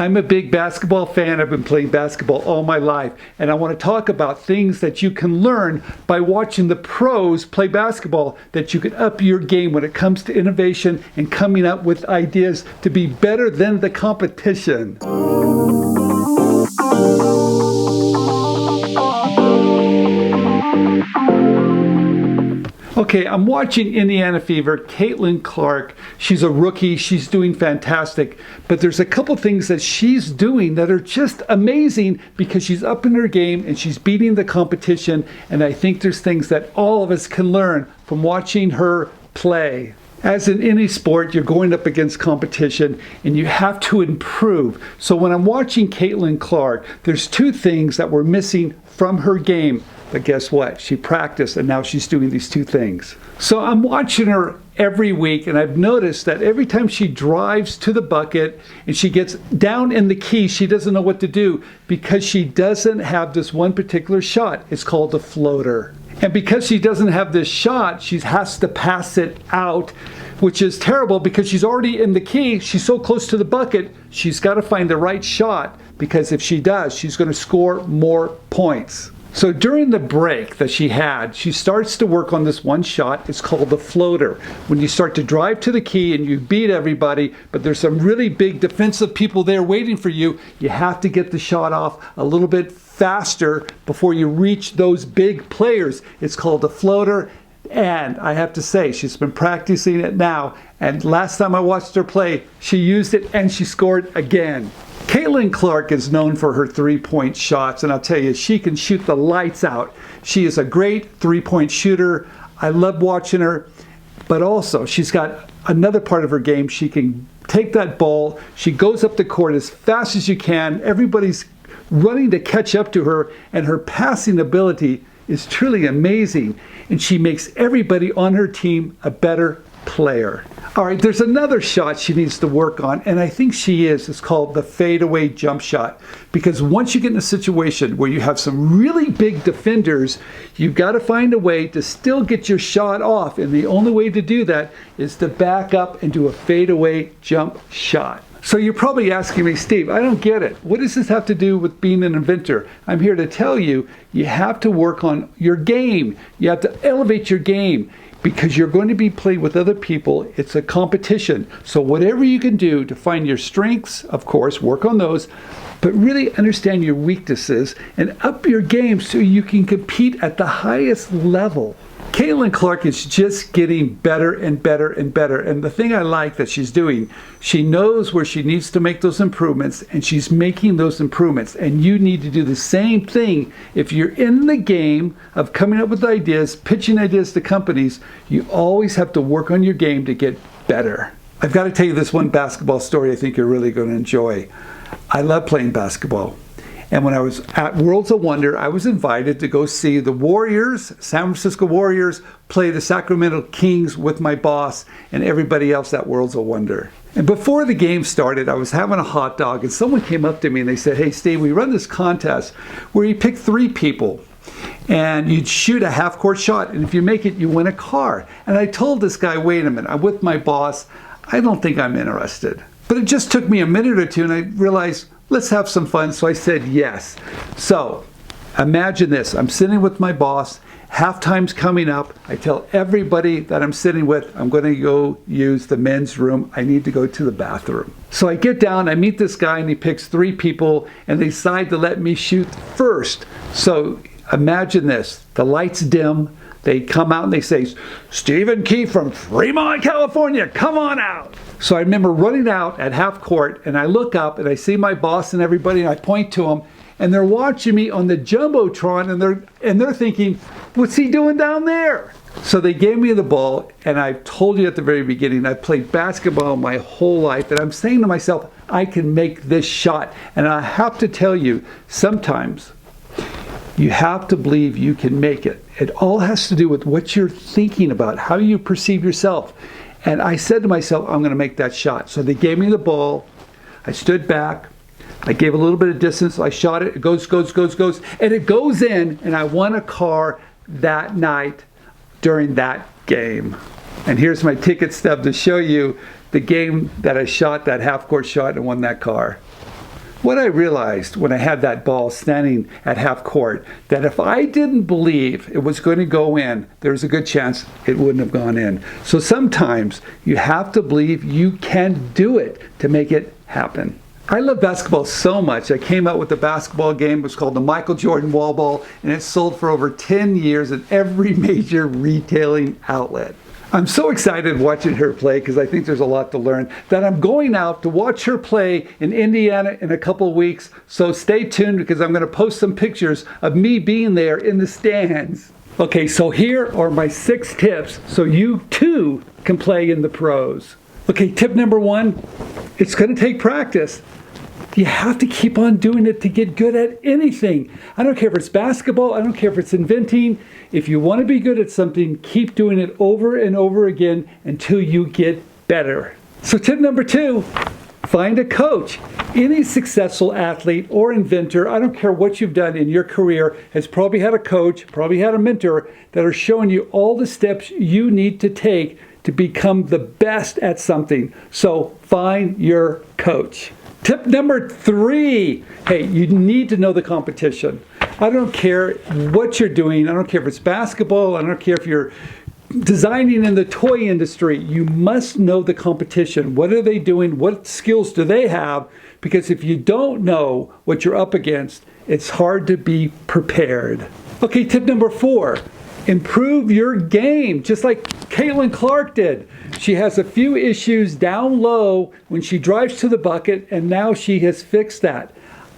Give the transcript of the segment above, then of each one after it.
I'm a big basketball fan. I've been playing basketball all my life, and I want to talk about things that you can learn by watching the pros play basketball, that you can up your game when it comes to innovation and coming up with ideas to be better than the competition. Okay, I'm watching Indiana Fever, Caitlin Clark. She's a rookie, she's doing fantastic, but there's a couple things that she's doing that are just amazing because she's up in her game and she's beating the competition, and I think there's things that all of us can learn from watching her play. As in any sport, you're going up against competition and you have to improve. So when I'm watching Caitlin Clark, there's two things that were missing from her game. But guess what? She practiced and now she's doing these two things. So I'm watching her every week, and I've noticed that every time she drives to the bucket and she gets down in the key, she doesn't know what to do because she doesn't have this one particular shot. It's called the floater. And because she doesn't have this shot, she has to pass it out, which is terrible because she's already in the key. She's so close to the bucket, she's got to find the right shot, because if she does, she's going to score more points. So during the break that she had, she starts to work on this one shot. It's called the floater. When you start to drive to the key and you beat everybody, but there's some really big defensive people there waiting for you, you have to get the shot off a little bit faster before you reach those big players. It's called the floater. And I have to say, she's been practicing it now. And last time I watched her play, she used it and she scored again. Caitlin Clark is known for her three-point shots, and I'll tell you, she can shoot the lights out. She is a great three-point shooter. I love watching her, but also she's got another part of her game. She can take that ball, she goes up the court as fast as you can. Everybody's running to catch up to her, and her passing ability is truly amazing, and she makes everybody on her team a better player. All right, there's another shot she needs to work on, and I think she is. It's called the fadeaway jump shot, because once you get in a situation where you have some really big defenders, you've got to find a way to still get your shot off, and the only way to do that is to back up and do a fadeaway jump shot. So you're probably asking me, Steve, I don't get it. What does this have to do with being an inventor? I'm here to tell you, you have to work on your game. You have to elevate your game, because you're going to be playing with other people. It's a competition. So whatever you can do to find your strengths, of course, work on those, but really understand your weaknesses and up your game so you can compete at the highest level. Caitlin Clark is just getting better and better and better. And the thing I like that she's doing, she knows where she needs to make those improvements, and she's making those improvements. And you need to do the same thing. If you're in the game of coming up with ideas, pitching ideas to companies, you always have to work on your game to get better. I've got to tell you this one basketball story I think you're really going to enjoy. I love playing basketball. And when I was at Worlds of Wonder, I was invited to go see the Warriors, San Francisco Warriors, play the Sacramento Kings with my boss and everybody else at Worlds of Wonder. And before the game started, I was having a hot dog, and someone came up to me and they said, "Hey, Steve, we run this contest where you pick 3 people and you'd shoot a half-court shot, and if you make it, you win a car." And I told this guy, wait a minute, I'm with my boss. I don't think I'm interested. But it just took me a minute or two, and I realized, let's have some fun. So I said yes. So imagine this. I'm sitting with my boss. Halftime's coming up. I tell everybody that I'm sitting with, I'm going to go use the men's room. I need to go to the bathroom. So I get down, I meet this guy, and he picks 3 people, and they decide to let me shoot first. So imagine this. The lights dim. They come out and they say, "Stephen Key from Fremont, California, come on out." So I remember running out at half court, and I look up and I see my boss and everybody, and I point to them, and they're watching me on the Jumbotron, and they're thinking, "What's he doing down there?" So they gave me the ball, and I told you at the very beginning, I played basketball my whole life, and I'm saying to myself, I can make this shot. And I have to tell you, sometimes you have to believe you can make it. It all has to do with what you're thinking about, how you perceive yourself. And I said to myself, I'm going to make that shot. So they gave me the ball. I stood back. I gave a little bit of distance. I shot it. It goes. And it goes in, and I won a car that night during that game. And here's my ticket stub to show you the game that I shot, that half-court shot, and won that car. What I realized when I had that ball standing at half court, that if I didn't believe it was going to go in, there's a good chance it wouldn't have gone in. So sometimes you have to believe you can do it to make it happen. I love basketball so much. I came out with a basketball game. It was called the Michael Jordan Wall Ball, and it sold for over 10 years at every major retailing outlet. I'm so excited watching her play because I think there's a lot to learn, that I'm going out to watch her play in Indiana in a couple of weeks. So stay tuned because I'm going to post some pictures of me being there in the stands. Okay, so here are my 6 tips so you too can play in the pros. Okay, tip number 1, it's going to take practice. You have to keep on doing it to get good at anything. I don't care if it's basketball, I don't care if it's inventing. If you want to be good at something, keep doing it over and over again until you get better. So tip number 2, find a coach. Any successful athlete or inventor, I don't care what you've done in your career, has probably had a coach, probably had a mentor that are showing you all the steps you need to take to become the best at something. So find your coach. Tip number 3, hey, you need to know the competition. I don't care what you're doing. I don't care if it's basketball. I don't care if you're designing in the toy industry. You must know the competition. What are they doing? What skills do they have? Because if you don't know what you're up against, it's hard to be prepared. Okay, tip number 4. Improve your game, just like Caitlin Clark did. She has a few issues down low when she drives to the bucket, and now she has fixed that.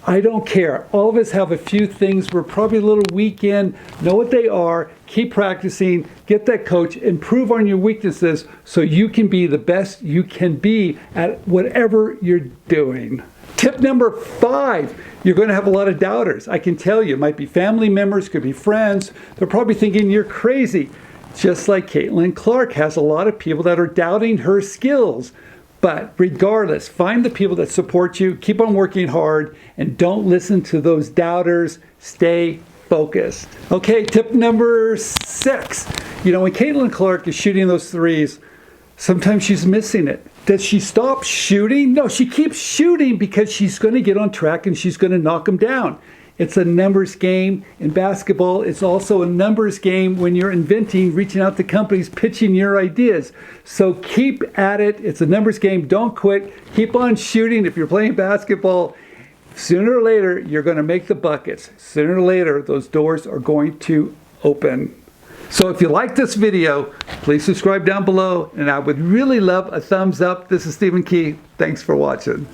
I don't care. All of us have a few things we're probably a little weak in. Know what they are. Keep practicing. Get that coach. Improve on your weaknesses so you can be the best you can be at whatever you're doing. Tip number 5, you're going to have a lot of doubters. I can tell you, it might be family members, could be friends. They're probably thinking you're crazy. Just like Caitlin Clark has a lot of people that are doubting her skills. But regardless, find the people that support you, keep on working hard, and don't listen to those doubters. Stay focused. Okay, tip number 6. When Caitlin Clark is shooting those threes, sometimes she's missing it. Does she stop shooting? No, she keeps shooting because she's going to get on track and she's going to knock them down. It's a numbers game in basketball. It's also a numbers game when you're inventing, reaching out to companies, pitching your ideas. So keep at it. It's a numbers game. Don't quit. Keep on shooting. If you're playing basketball, sooner or later, you're going to make the buckets. Sooner or later, those doors are going to open. So if you like this video, please subscribe down below, and I would really love a thumbs up. This is Stephen Key. Thanks for watching.